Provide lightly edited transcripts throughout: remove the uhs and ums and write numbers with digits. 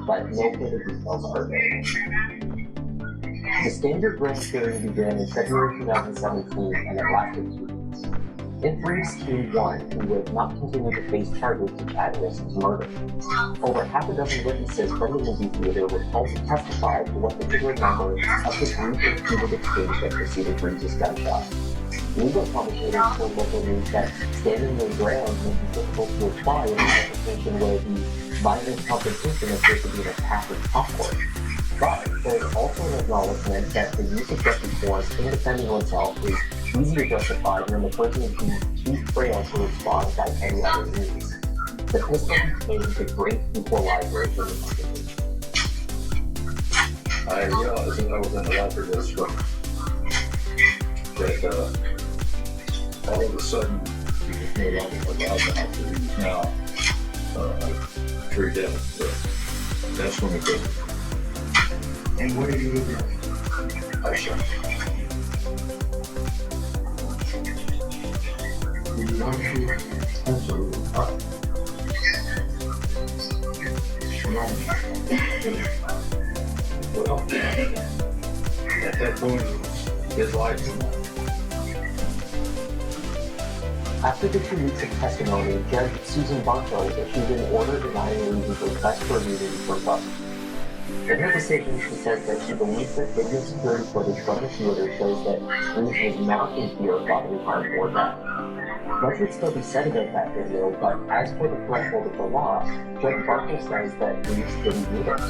but no further details are available. The standard grand hearing began in February 2017 and it lasted 2 weeks. Infamous Team 1, who would not continue to face charges to add risk to murder. Over half a dozen witnesses from the movie theater were called to testify to what they could remember of the brief and heated exchange that preceded Reeves' gunshot. Legal commentators told local news that standing their ground may be difficult to apply in a situation where the violent confrontation appears to be an attack with popcorn. But there's also an acknowledgement that the use of deadly force in defending oneself is easier justified when the person is too frail to respond by any other means. The pistol became the great equalizer in the constitution. I realized that I was in the after this from that all of a sudden he was no longer allowed to have to use now free death. So that's when it goes. And what did you do? I shot. Did you want to? Absolutely. Well, at that point, his life was on. After the 2 weeks of testimony, Judge Susan Barco issued an order denying Reeves' request for immunity for custody. In her decision, she says that she believes that video security footage from the theater shows that Reeves was not in fear of bodily harm or death. Much would still be said about that video, but as for the threshold of the law, Judge Barco says that Reeves didn't need it.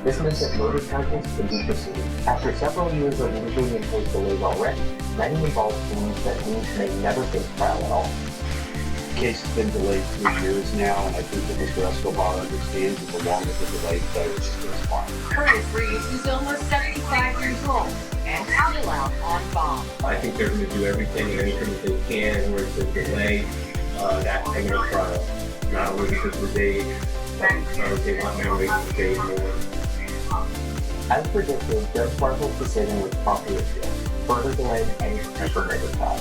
This meant that murder charges could be pursued. After several years of legally imposed delays already, many involved believe that Reeves may never face trial at all. The case has been delayed 3 years now, and I think that Mr. Escobar understands that the longer the delay, the better it's going to fine. Curtis Reeves is almost 75 years old and still out on bond. I think they're going to do everything and anything that they can in order to delay that criminal trial. Not only because of his age, but because they want him to wait for days more. As predicted, Judge Barco's decision was promptly appealed, further delaying any potential murder trial.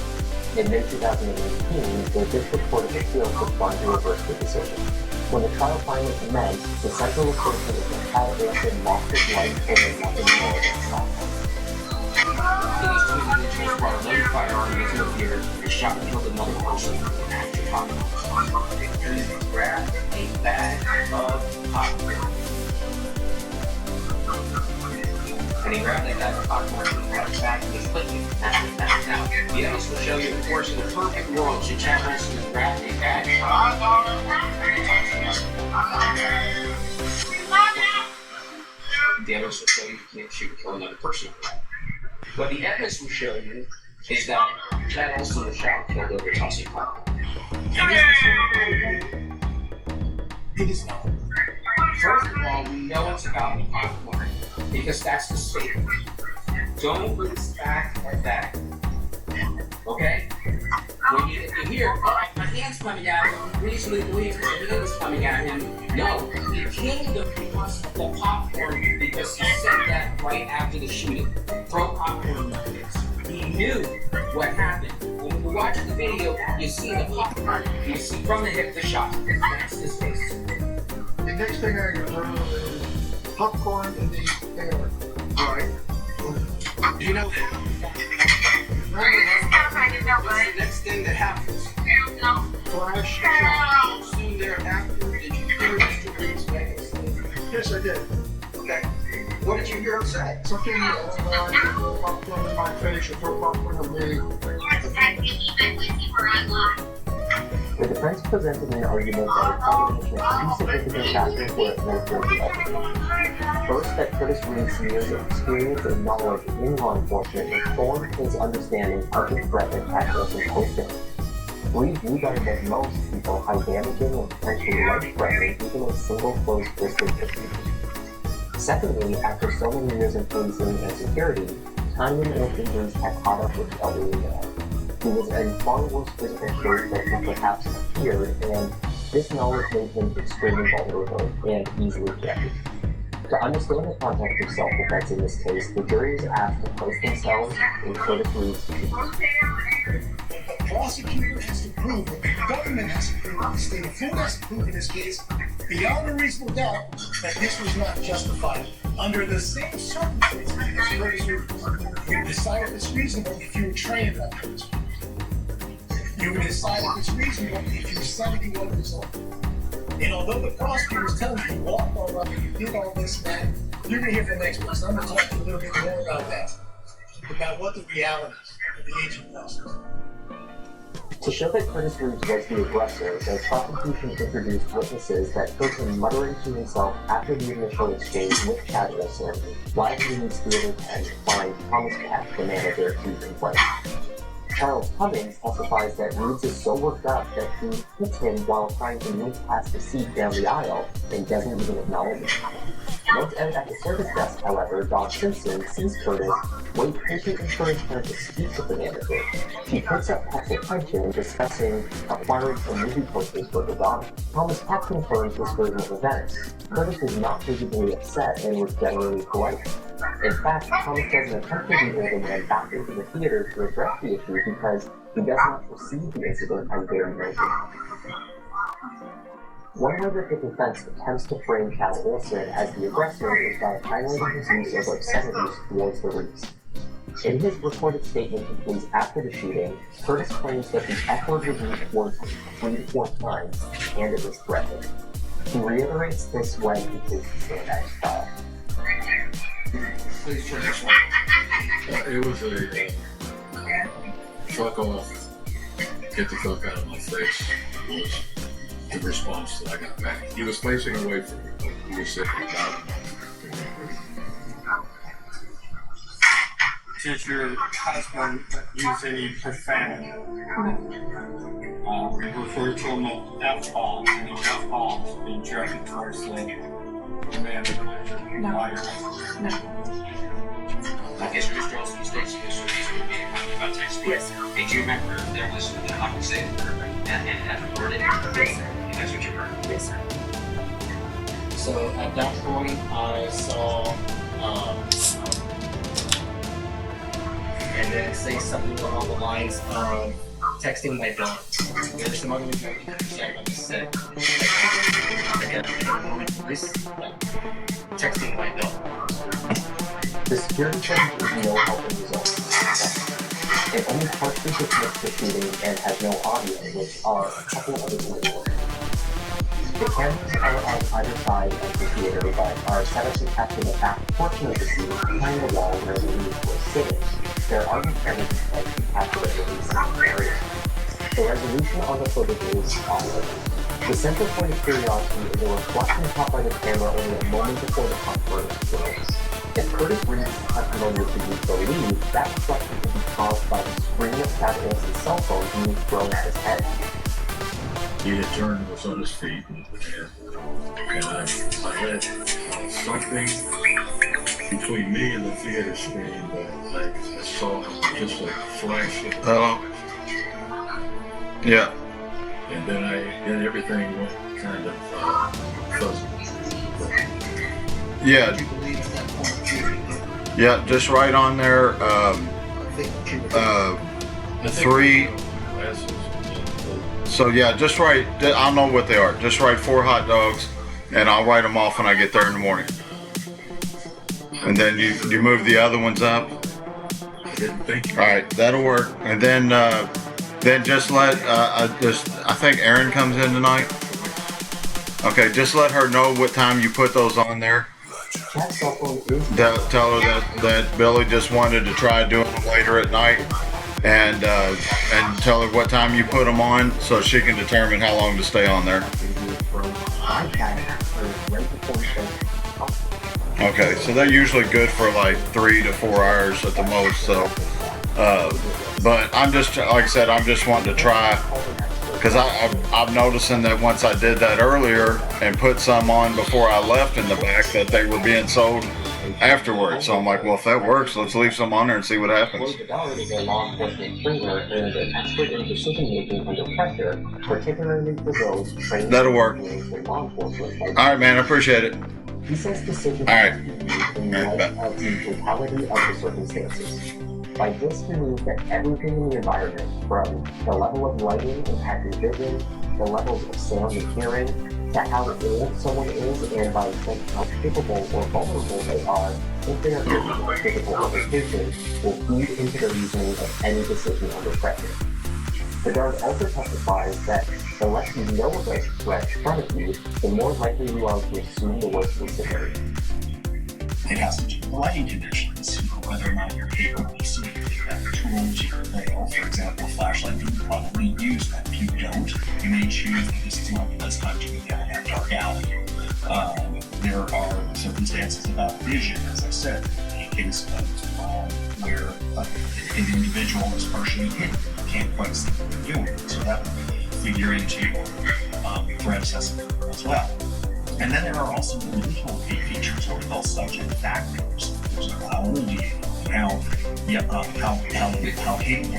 In May 2018, the District Court of Appeals declined to reverse the decision. When the trial finally commenced, the central assertion is that Kyle Anderson lost his life over nothing more than shock. These two individuals brought a loaded firearm into the theater and shot and killed another person at Chicago. He grabbed a bag of popcorn. And he grabbed that bag of popcorn and brought it back and was clicking. Now, the evidence will show you, of course, in the perfect world, should Chad Olson have grabbed a bag of the evidence will show you can't shoot and kill another person. What the evidence will show you is that Chad Olson was shot and killed over tossing popcorn. It is not. First of all, we know it's about the popcorn because that's the statement. Don't lose back at that. Okay? When you hear, oh, my hand's coming at him, you reasonably believe that his hand is coming at him. No, he killed him because of the popcorn, because he said that right after the shooting. Throw popcorn in the face. He knew what happened. When you watch the video, you see the popcorn, you see from the hip the shot. That's his face. The next thing I can throw is popcorn in the air. Alright. Do you know what is the next thing that happens? Flash shot. Soon thereafter, did you hear Mr. Reeves make a statement? Yes, I did. Okay. What did you hear him say? Something throw popcorn in my face or throw popcorn on me. The defense presented an argument that a combination of 2 significant factors were at work during the evidence. First, that Curtis Reeves' years of experience and knowledge in law enforcement informed his understanding of the threat that Chad Olson posed to him. Reeves knew better than most people how damaging and potentially life-threatening even a single closed-fisted procedure. Secondly, after so many years in policing and security, timing and injuries had caught up with the elderly man. He was in far worse physical shape than he perhaps appeared, and this knowledge made him extremely vulnerable and easily reactive. To understand the context of self-defense in this case, the jury was asked to place themselves in Curtis Reeves' shoes. The prosecutor has to prove it, the government has to prove it, the state of Florida has to prove in this case beyond a reasonable doubt that this was not justified under the same circumstances as Curtis Reed. You decide if it's reasonable if you were trained like Curtis Reed. You would decide if it's reasonable if you're 71 years old. And although the prosecutor is telling you walked all right, you did all this and that, you're going to hear from the experts. So I'm going to talk to you a little bit more about that, about what the reality is of the aging process. To show that Curtis Reed was the aggressor, the prosecution introduced witnesses that heard him muttering to himself after the initial exchange with Chad Olson, while he used the other pen to find Thomas Peck, the manager, to complain. Charles Cummings testifies that Reeves is so worked up that he hits him while trying to move past the seat down the aisle and doesn't even acknowledge him. Once out at the service desk, however, Dawn Simpson sees Curtis wait patiently for his turn to speak with the manager. She picks up Peck's attention, discussing acquiring some movie posters for the daughter. Thomas Peck confirms this version of events. Curtis was not visibly upset and was generally polite. In fact, Thomas doesn't attempt to lead the older man back into the theater to address the issue because he does not perceive the incident as very noble. One way that the defense attempts to frame Chad Olson as the aggressor is by highlighting his use of obscenities towards the Reeves. In his recorded statement to police after the shooting, Curtis claims that the F-word was used towards him 3 to 4 times, and it was threatening. He reiterates this when he takes the stand at his trial. Please turn this one. It was a fuck off, get the fuck out of my face was the response that I got back. He was facing away from me, but he was sitting about me. Did your husband use any profanity? We refer to them as F-bombs, and the F-bombs being directed towards the manager. No. Yes, Mr. Johnson, you stated Mr. Reeves would be about text speech. Yes, sir. Did you remember there was a conversation and recorded? Yes, sir. And that's what you heard? Yes, sir. So at that point, I saw, and then say something along the lines of texting my daughter. There's some other things I said. Texting my daughter. The security footage is no helping result. It only partially depicts the shooting and has no audio, which are a couple of its. The cameras are on either side of the theater, but are set up to capture the back portion of the scene behind the wall where the Reeves was sitting. There are no cameras instead to capture the Reeves' area. The resolution on the footage is solid. The central point of curiosity is a reflection caught by the camera only a moment before the pump burst. If Curtis Reeves' testimony is to be believed, that reflection could be caused by the screen of Chad Olson's cell phone being thrown at his head. He had turned, was on his feet, and I had something between me and the theater screen that I saw just a flash of Hello? Yeah. and then everything went kind of fuzzy. Yeah. Yeah, just right on there, 3. So yeah, just write, I don't know what they are, just write 4 hot dogs and I'll write them off when I get there in the morning. And then you move the other ones up. Alright, that'll work. And then just let, I think Erin comes in tonight. Okay, just let her know what time you put those on there. Tell her that Billy just wanted to try doing them later at night. And tell her what time you put them on so she can determine how long to stay on there. Okay, so they're usually good for like 3 to 4 hours at the most. So, but I'm just, like I said, I'm just wanting to try, because I'm noticing that once I did that earlier and put some on before I left in the back, that they were being sold afterwards. So I'm like, well, if that works, let's leave some on there and see what happens. That'll work. All right, man, I appreciate it. He says decisions all right. in light of the totality of the circumstances. By this, he means that everything in the environment, from the level of lighting impacting vision, the levels of sound and hearing, to how old someone is and by extent how capable or vulnerable they are, infinite or physical limitation will feed into the reasoning of any decision under pressure. The guard also testifies that the less you know about the threat in front of you, the more likely you are to assume the worst case scenario. It has to do with lighting conditions, whether or not you're capable of seeing the tools you avail. For example, a flashlight you would probably use that. If you don't, you may choose that this is not the best time to go down that dark alley. There are circumstances about vision, as I said, in a case of where an individual is partially hidden, can't quite see what they're doing. So that would figure into threat assessment as well. And then there are also individual features, what we call subject factors. There's how old you are, how capable you're fighting,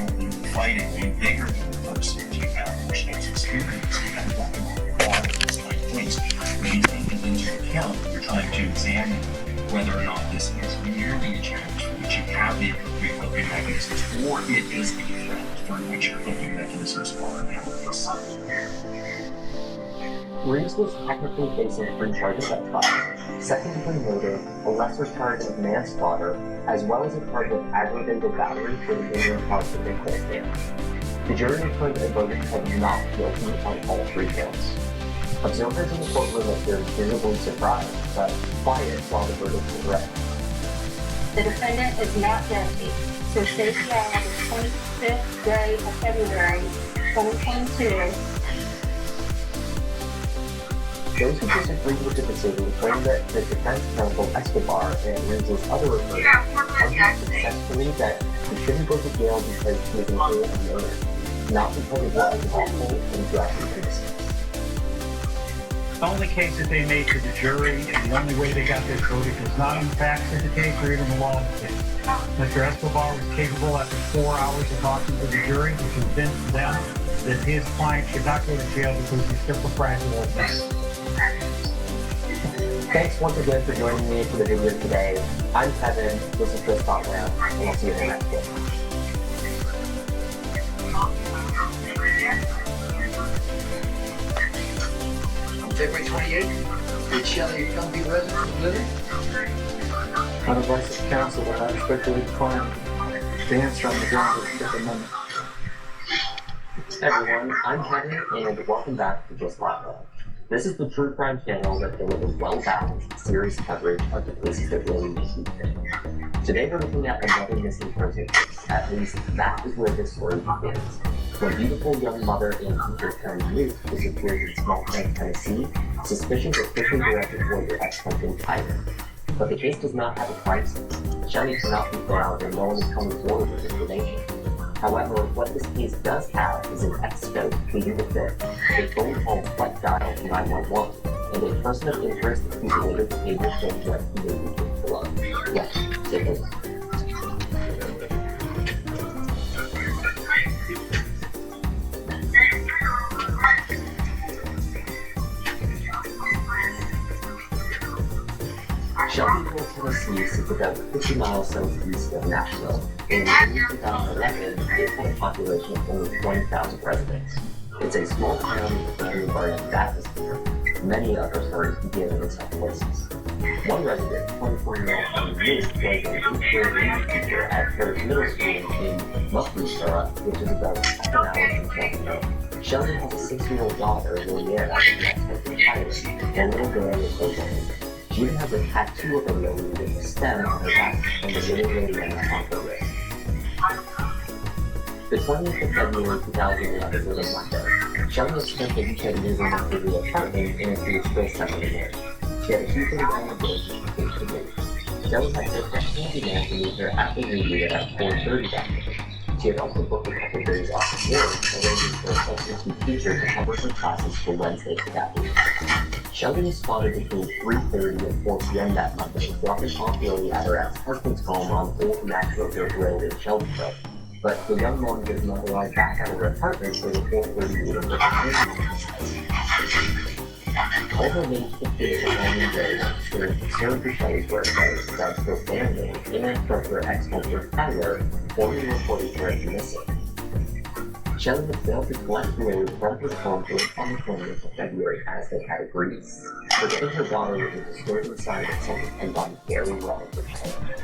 are you bigger than the person, do you have more steps experience, you have all of those kind of things. When you take it into account, you're trying to examine whether or not this is merely a challenge for which you have the appropriate coping mechanisms, or it is a threat for which your coping mechanisms are in place. Reeves was technically facing 3 charges at trial: second-degree murder, a lesser charge of manslaughter, as well as a charge of aggravated battery for the injured parts of the Nicole family. The jury returned a verdict of not guilty on all 3 counts. Observers in the courtroom appeared visibly surprised, but quiet while the verdict was read. The defendant is not guilty. So Stacey on the 25th day of February, 2022. Those who disagreed with the decision claimed that the defense counsel Escobar and Reeves' other attorney argued successfully that he shouldn't go to jail because he was an ill man, not because of what was awful and drastic. The only case that they made to the jury and the only way they got this verdict was not on the facts of the case or even the law of the case. Mr. Escobar was capable after 4 hours of talking to the jury to convince them that his client should not go to jail because he's still a fragile old man. Thanks once again for joining me for the video today. I'm Kevin, this is Chris Conrad, and I'll see you in the next one. On February 28th, did Shelley come be resident of Living? On advice of counsel, I respectfully decline to answer on the grounds of the Fifth Amendment. Hey everyone, I'm Kevin, and welcome back to Just Like That. This is the true crime channel that delivers well-balanced, serious coverage of the cases that really make you think. Today we're looking at another missing person case. At least that is where this story begins. When beautiful young mother and teacher Karen Luke disappeared in Small Town, Tennessee, suspicions are quickly directed toward the ex-husband Tyler. But the case does not have a crime scene. Shelley cannot be found, and no one is coming forward with information. However, what this case does have is an ex-scope pleading the fifth, a phone call but dial to 911, and a person of interest whose later behavior shows what he may be capable of. Let's take a look. Shelbyville, Tennessee sits about 50 miles southeast of Nashville. In 2011, it had a population of only 20,000 residents. It's a small town with a family garden atmosphere. Many other stories begin in such places. One resident, 24-year-old Tony Luke, was an 8th-grade English teacher at Paris Middle School in Murfreesboro, which is about 7 hours from Shelbyville. Sheldon has a 6-year-old daughter, Liliana, who has Tyler, and little girl is Oakland. She even has a tattoo of a lily with a stem on her back and the little Liliana on her wrist. The 20th of February 2011 was a Monday. Shelley had spent the weekend moving into the apartment in a Beatrice secondary marriage. She had a few things on the board she came to move. Shelley had booked a handyman to meet her after New Year at 4:30 that day. She had also booked a couple days off of work, arranging for a substitute teacher to cover her classes for Wednesday that week. Sheldon was spotted between 3:30 and 4 p.m. that Monday, dropping off Lily at her ex-husband's home on Old Nashville Dirt Road in Shelbyville. But the young woman did not arrive back at her apartment for the 4:30 meeting with the handyman. All her mates dictated the following day that she was concerned for Shelley's whereabouts that her family and from her ex-husband Tyler formally reported her as missing. Shelley had failed to collect the load from his home on the 20th of February as they had agreed. Forgetting her daughter was a disturbing sign that something had gone very wrong with Shelley.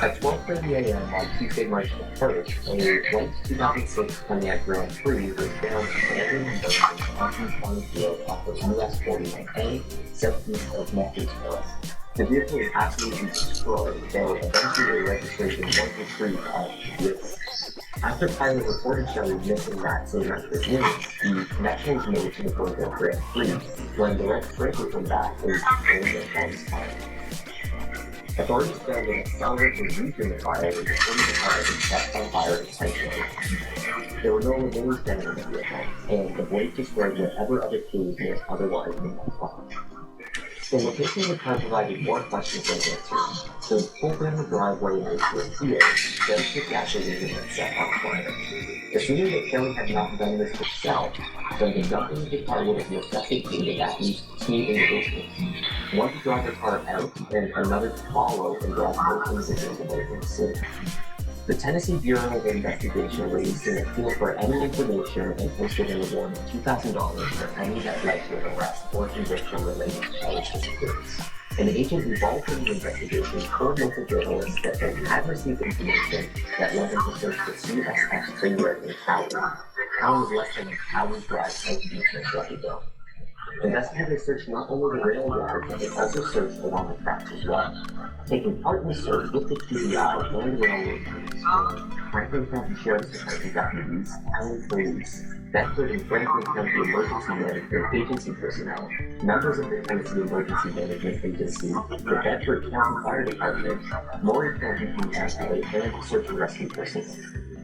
At 12:30 a.m. on Tuesday, March 1st, a late 2006 Pontiac Grand Prix was found abandoned and burned in the Hudson County field off of US 41A, southeast of Murfreesboro. The vehicle was absolutely destroyed, though eventually a registration was retrieved out of the vehicle. After Tyler reported Shelley missing that same afternoon, the connection was made to the Pontiac Grand Prix when the registration came back and was confirmed as Shelley's car. Authorities found an accelerator was used in the fire and reported the car had been set on fire intentionally. There were no remains found in the vehicle, and the blaze destroyed whatever other clues may have otherwise been left. The location of the car provided more questions than answers. So it pulled down the driveway and into a field, then took gasoline and set on fire. Assuming that Shelley had not done this herself, then the dumping of the car would have necessitated at least 2 individuals. One to drive the car out, and another to follow and drive both individuals away from the scene. The Tennessee Bureau of Investigation released an appeal for any information and posted an award of $2,000 for any that led to an arrest or conviction related to Shelley's disappearance. An agent involved in the investigation told local journalists that they had received information that led them to search for CSX Trainer in Cowley. Cowley was less than an hour's drive southeast of Shelbyville. Investigators searched not only the rail yard, but they also searched along the tracks as well. Taking part in the search with the TBI and railroad police were Franklin County Sheriff's Department deputies, Allen Police, Bedford and Franklin County Emergency Management Agency personnel, members of the Tennessee Emergency Management Agency, the Bedford County Fire Department, Maury County PSA, and search and rescue personnel.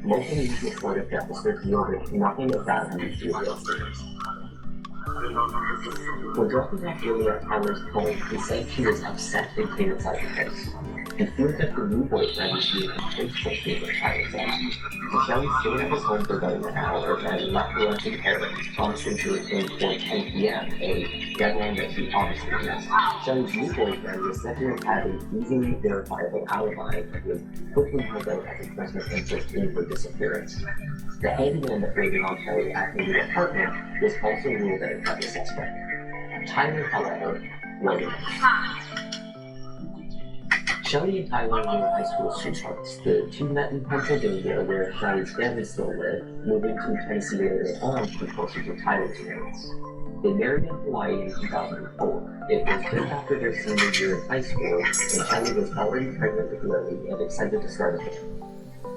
Local news reported that the search yielded nothing of value to the investigators. When dropping off Julia at Tyler's home, he said she was upset and came inside the house. He feared that the new boyfriend was being a Facebook feed with Tyler's ex. So Shelley stayed at his home for about an hour and left her lunch in errands, promising to return before 10 p.m., a deadline that she obviously missed. Shelley's new boyfriend was said to have had an easily verifiable alibi and would quickly held out as a personal interest in her disappearance. The handyman that waited on Shelley at the new apartment was also ruled out by the suspect. Tyler, however, waited. Shelley and Tyler were high school sweethearts. The two met in Pennsylvania, where Shelley's family still lived, moving to Tennessee later on to be closer to Tyler's parents. They married in Hawaii in 2004. It was just after their senior year in high school, and Shelley was already pregnant with Lily and excited to start a family.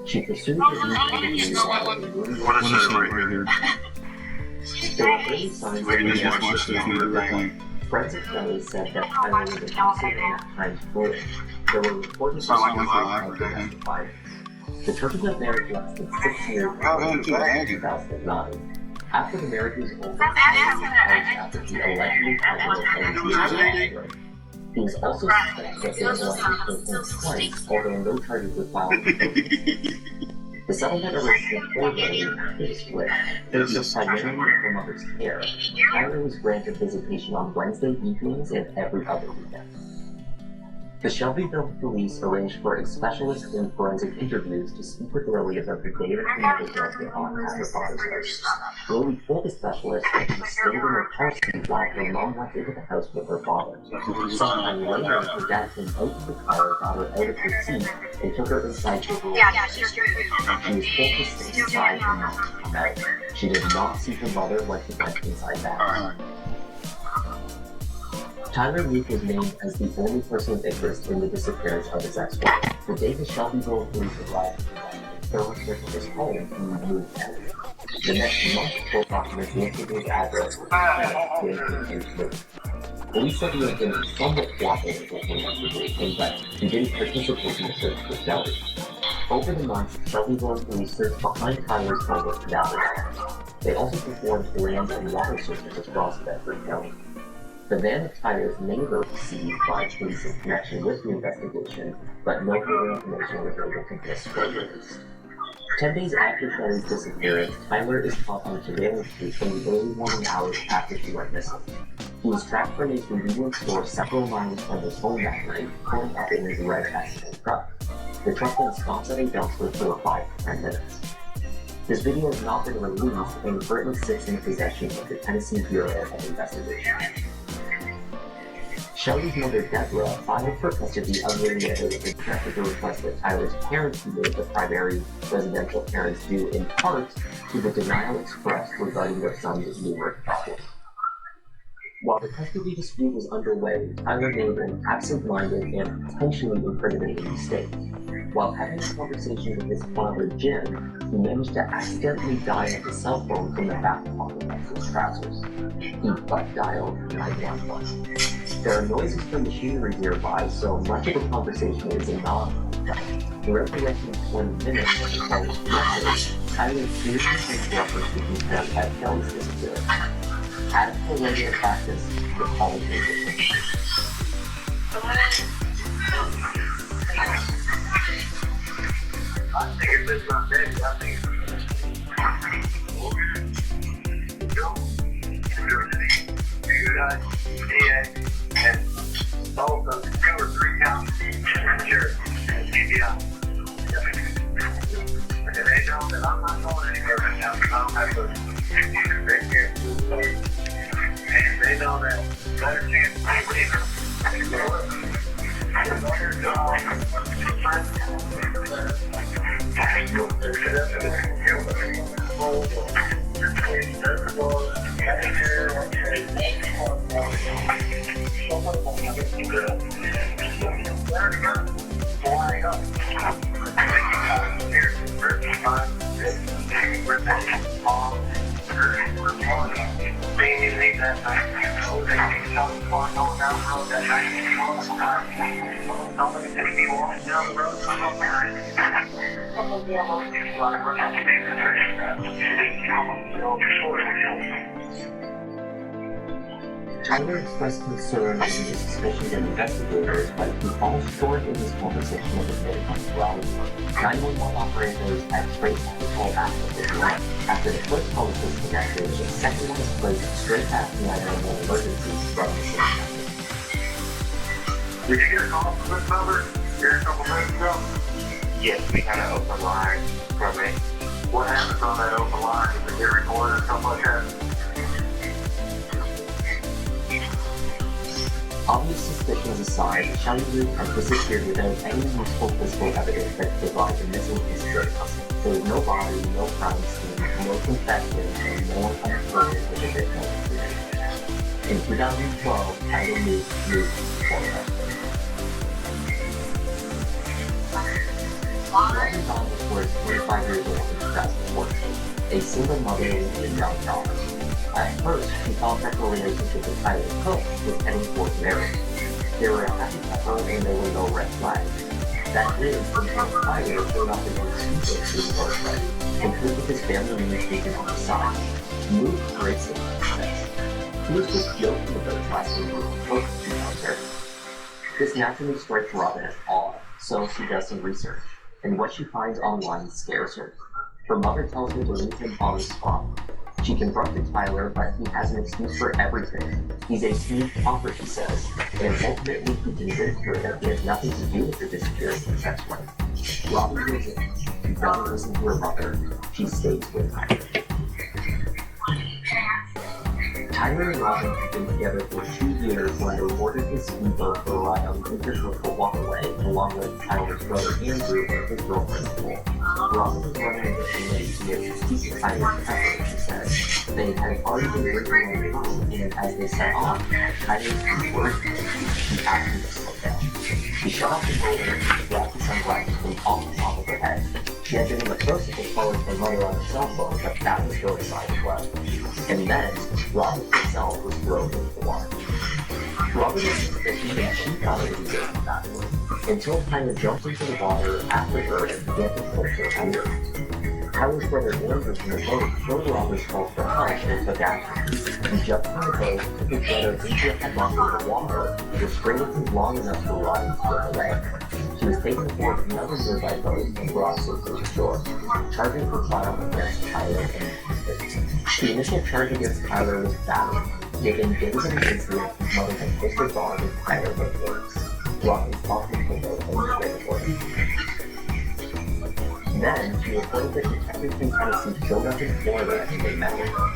She pursued her dreams while in What is this right here? There were early signs that We just watched this movie thing. Friends of Shelley said that Tyler was abusive and at times cruel. There were reports of Sound like signs a of domestic violence. The turbulent marriage lasted 6 years until 2009. After the marriage was over, Tyler was charged after he allegedly had one. He was also suspected that they were twice, although no charges were filed. The settlement arrangement for Lily after the split was primarily her mother's care. Tyler was granted visitation on Wednesday evenings and every other weekend. The Shelbyville police arranged for a specialist in forensic interviews to speak with Lily about the day that her mother dropped her off at her father's house. Lily told the specialist that she stayed in her car seat while her mom went into the house with her father. Sometime later, her dad came out of the car, got her out of her seat, and took her inside the room. She was told to stay inside and not to come out. She did not see her mother when she went inside that house. Tyler Meek was named as the only person of interest in the disappearance of his ex-wife. The day the Shelbyville police arrived, thorough search of his home, he moved out. The next month, court documents listed his address with police said he had been somewhat cooperative with the investigation, but he didn't participate in the search for Shelley. Over the months, Shelbyville police searched behind Tyler's home with cadaver. They also performed land and water searches across Bedford County. The van of Tyler's neighbor was seized by police in connection with the investigation, but no further information was able to be disclosed. 10 days after Shelley's disappearance, Tyler is caught on surveillance tape in the early morning hours after she went missing. He was tracked from a convenience store several miles from his home that night, pulling up in his red Escalade truck. The truck then stops at a dumpster for 5 to 10 minutes. This video has not been released and currently sits in possession of the Tennessee Bureau of Investigation. Shelly's mother, Deborah, filed for custody of the mother and accepted the request that Tyler's parents be made the primary residential parents due in part to the denial expressed regarding their son's numerous problems. While the custody dispute was underway, Tyler made an absent-minded and potentially incriminating mistake. While having a conversation with his father, Jim, he managed to accidentally dial his cell phone from the back pocket of his trousers. He butt dialed 911. There are noises from machinery nearby, so much of the conversation is anonymous. Throughout the rest of the 20 minutes of the call was connected, Tyler seriously thinks the upper speaking him had Kelly's disappearance. At the regular practice, the call is made. I think if it's not dead, I think and also cover 3 counties. Sure. Yeah. And they know that I'm not going anywhere right now because I don't have to take care of the and they know that better chance of leaving. Tyler expressed concern over the suspicions of investigators, but he falls short in his conversation with the victim, Raleigh. 911 operators had traced the call back with this line. After the first call was disconnected, the second one was placed straight past the 911 emergency from the same number. Did you get a call from this number here a couple minutes ago? Yes, we had an open line from it. What happens on that open line? Does it get recorded or something like that? Obvious suspicions aside, Shelly Group had disappeared without any useful physical evidence that provides a missing history. There was no body, no crime scene, no confession, and no one unemployed with a victim. In 2012, Tyler moved to Florida. Robin Donald was 45 years old in 2014, a single mother living in downtown. At first, she thought that her relationship with Tyler Cook was heading towards marriage. They were a happy couple and there were no red flags. That is, until Tyler showed up in his suitcase to his birthright, complete with his family reunion on the side. He moved gracefully to success. He was just joking about his last name being Cook to her. This naturally strikes Robin as odd, so she does some research, and what she finds online scares her. Her mother tells her to leave him on the spot. She confronted Tyler, but he has an excuse for everything. He's a smooth talker, she says, and ultimately he convinced her that he has nothing to do with the disappearance of sex wife. Robin gives in. She doesn't listen to her mother. She stays with Tyler. Tyler and Robin had been together for 2 years when they boarded his speedboat for a ride on the Intercoastal Waterway, along with Tyler's brother Andrew and his girlfriend Nicole. Robin was running into Shelley to speak to Tyler's pepper, she said. They had already been drinking on the phone, and as they set off, Tyler's feet were she asked him to slow down. She shut off the motor and grabbed the sunglasses from off the top of her head. She had been in the process of calling her mother on her cell phone, but that was her side as well. And then, Robin herself was thrown into the water. Robin was suspicious that she thought it was going backward, until Tyler jumped into the water after her and began to push her under. Tyler's brother Andrew from the boat heard Robin's call for help and took action. He jumped from the boat, took his brother into a headlock in the water, and restrained him long enough for Robin to swim away. She was taken aboard another nearby boat and brought safely to shore, charging for trial against Tyler and the initial charge against Tyler was battery. Within days of the incident, his mother had pushed her dog and Tyler both works. Robin talked to the boat and straight for him. Then, she reported that detectives in Tennessee showed up in Florida and they met with her.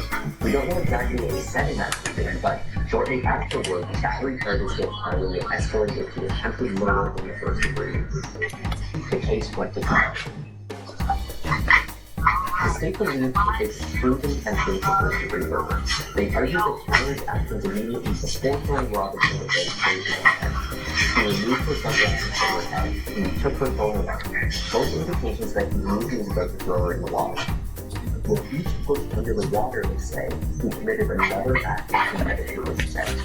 We don't know exactly what was said in that meeting, but shortly afterward, battery charges against Tyler were escalated to attempted murder in the first degree. The case went to trial. The state believed the case's proven intention for first-degree murder. They argued that Tyler's actions immediately before throwing Robinson with their crazy intent. He removed her sunglasses from her head, and he took her phone away. Both indications that he knew he was about to throw her in the water. With each push under the water, they say, he committed another act of premeditated intent.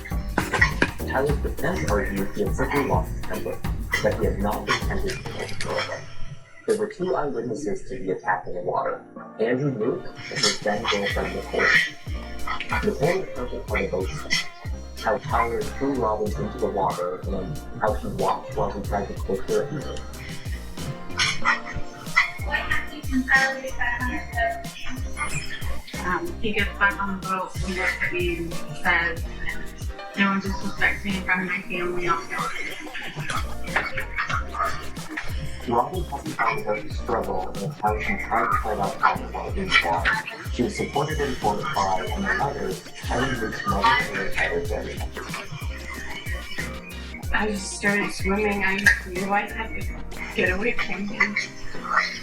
Tyler's defense argued he had simply lost his temper, that he had not intended to kill the girl. There were two eyewitnesses to the attack in the water, Andrew Luke and his then-girlfriend Nicole. Nicole recounted how they both said, how Tyler threw Robbins into the water and how she watched while he tried to push her into it. He gets back on the boat and looks at me and says, "No one disrespects me in front of my family." Robin testified about the struggle and how she tried to fight out Tyler while being water. She was supported in court by, among others, Tyler Luke's mother and Tyler Jerry. I just started swimming. I knew I had to get away from him.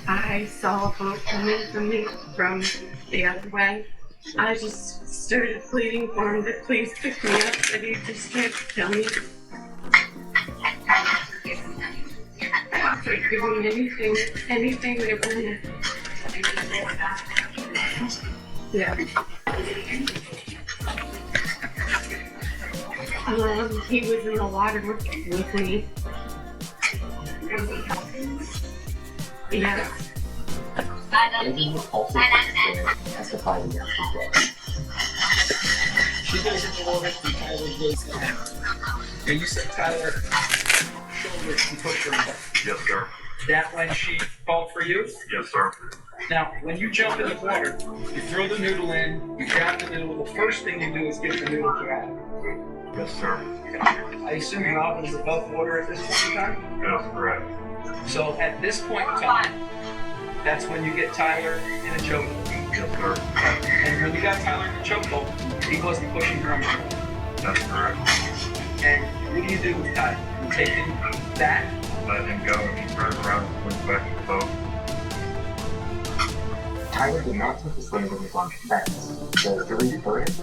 I saw a boat coming from me from the other way. I just started pleading for him to please pick me up, but he just kept telling me to give him anything they wanted. Yeah. He was in the water with me. Yeah. Andrew was also testified against his brother. She goes in the water and Tyler goes down. And you said Tyler shouldered and pushed her in. Yes, sir. That when she called for you? Yes, sir. Now, when you jump in the water, you throw the noodle in, you grab the noodle, the first thing you do is get the noodle grab. Yes, sir. I assume Robin is above water at this point in time? That's correct. So at this point in time, that's when you get Tyler in a chokehold. Yes, sir. And when you got Tyler in a chokehold, he wasn't pushing her under. That's correct. And what do you do with Tyler? You take him back? Let him go and he turns around and swings back to the boat. Tyler did not take the stand in his own defense. The jury's verdict?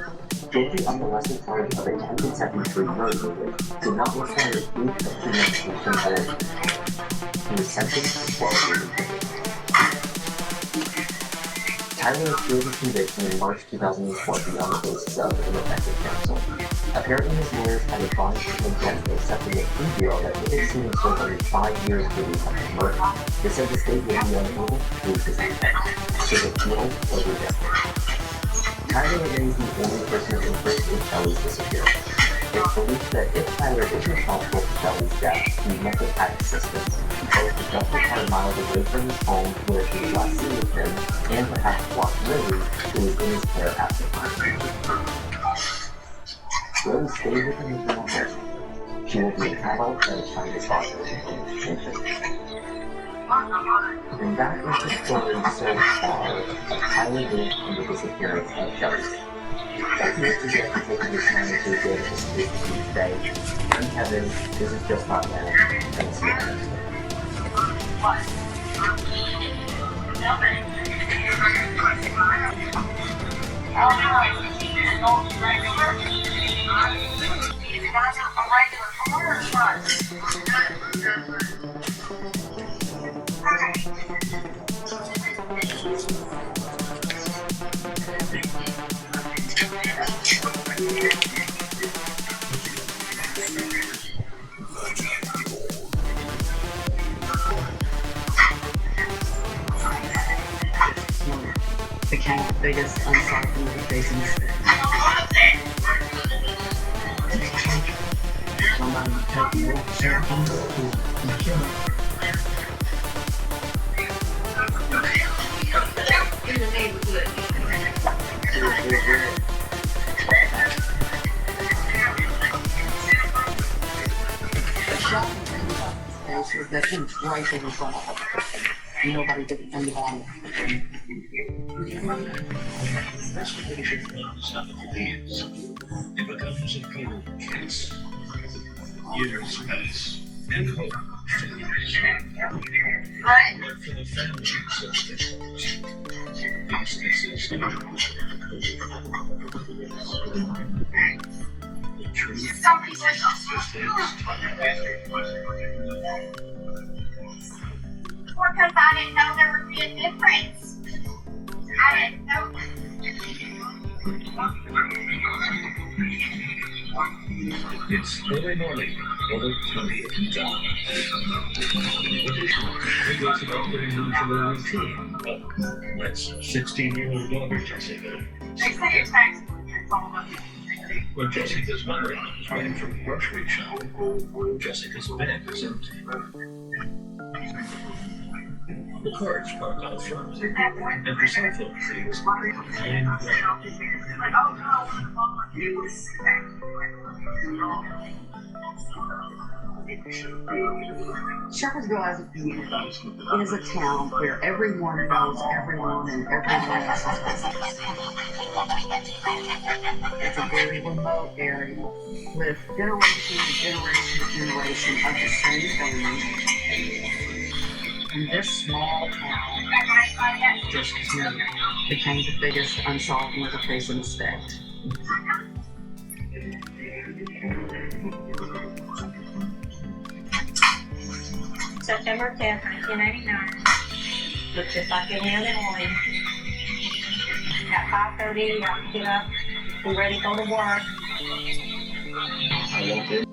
Guilty on the lesser charge of attempted second-degree murder, which did not require proof of premeditation or he was sentenced to 12 years in prison. Tyler appealed his conviction in March 2020 on the basis of ineffective counsel. Apparently his lawyers had advised him against accepting a plea deal that would have seen him serve only 5 years for the attempted murder. They said the state would be unable to prove his intent. His appeal was rejected. Tyler remains the only person of interest in Shelley's disappearance. It's believed that if Tyler is responsible for Shelley's death, he must have had assistance, both to just a car miles away from his home where she was last seen with him, and perhaps watch Lily, who was in his care at the time. Lily stayed with him until her. She will be an adult by the time his father is in. And that is the story so far of Tyler Luke and the disappearance of Shelley. Thank you to get for taking the time to go to this case with me today. I'm Kevin, this is Just Not Now, and see you next became the biggest unsolved murder case in the state. Somebody taking the ceremony to kill him. In the neighborhood. The shocking thing about this case was that he was right in front of her. nobody did anything about it. Investigation runs out of leads. It becomes a global case. Years pass, and hope continues. But for the families of victims, these cases are the truth just takes time. Because I didn't know there would be a difference. I didn't know. It's early morning, over 20th John. It goes about their usual routine, but that's 16-year-old daughter Jessica. They say it's tax. When Jessica's mother ran from the grocery shop, Jessica's bed is empty. The car's parked out front, and her cell phone rings and Shepherdsville as a community is a town where everyone knows everyone and everyone else's business. It's a very remote area with generation to generation of the same family. And this small town just became the biggest unsolved murder case in the state. September 10th, 1989. Looked just like any other morning. At 5:30, I have to get up, be ready to go to work. I walked in.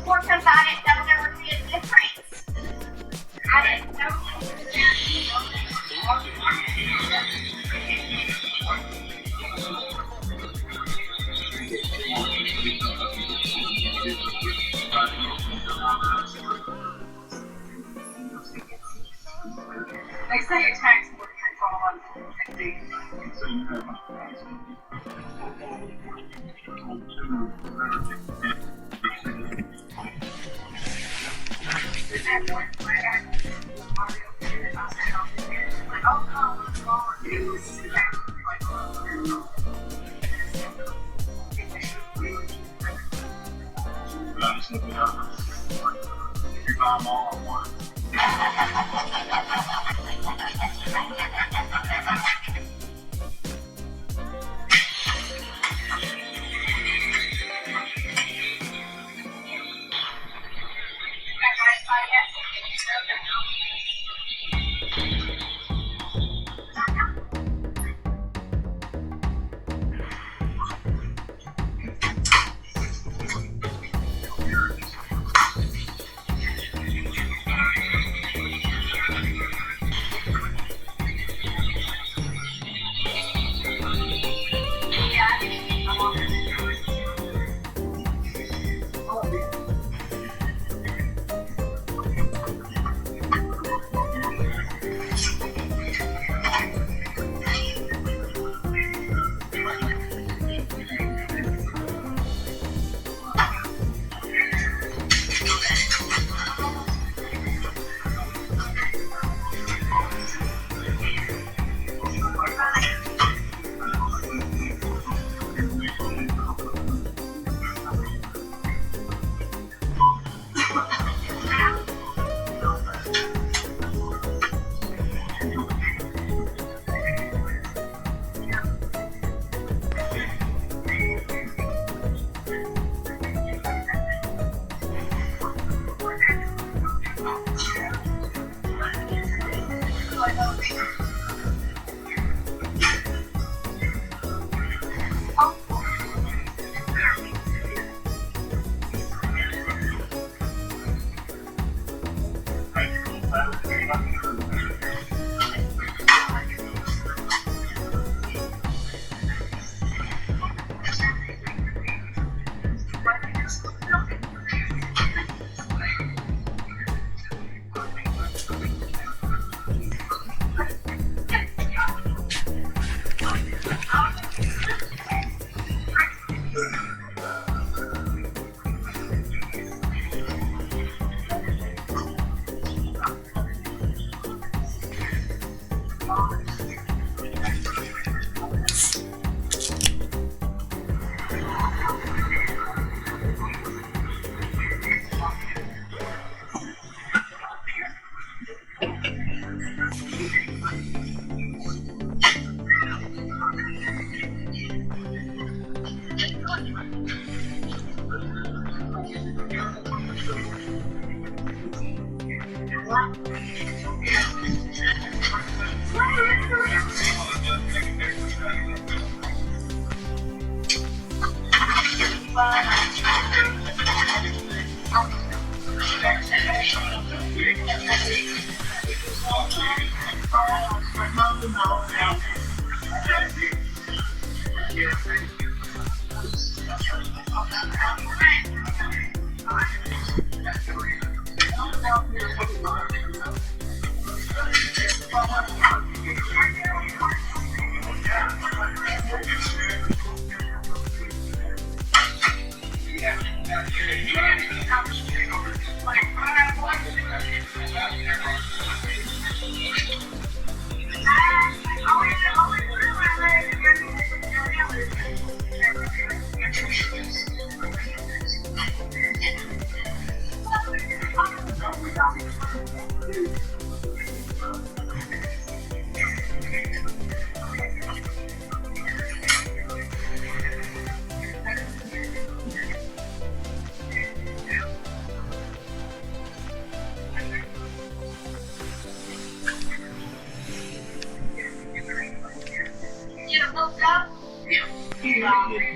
Because I They say your tax board control on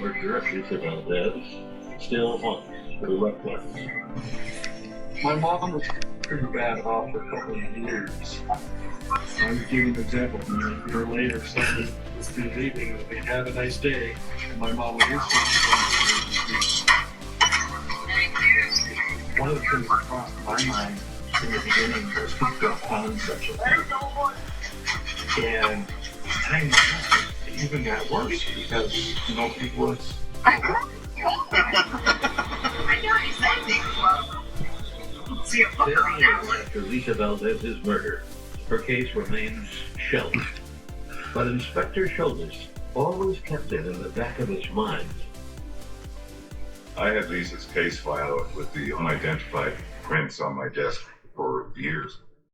Regresses about that. Still on the rough ones. My mom was pretty bad off for a couple of years. I was giving an example. A year later, somebody was leaving. They'd have a nice day. And my mom would instantly One of the things that crossed my mind in the beginning was who could have found such a thing. And time it even got worse because nobody was. Several years after Lisa Valdez's murder, her case remains shelved. But Inspector Shoulders always kept it in the back of his mind. I had Lisa's case file with the unidentified prints on my desk for years.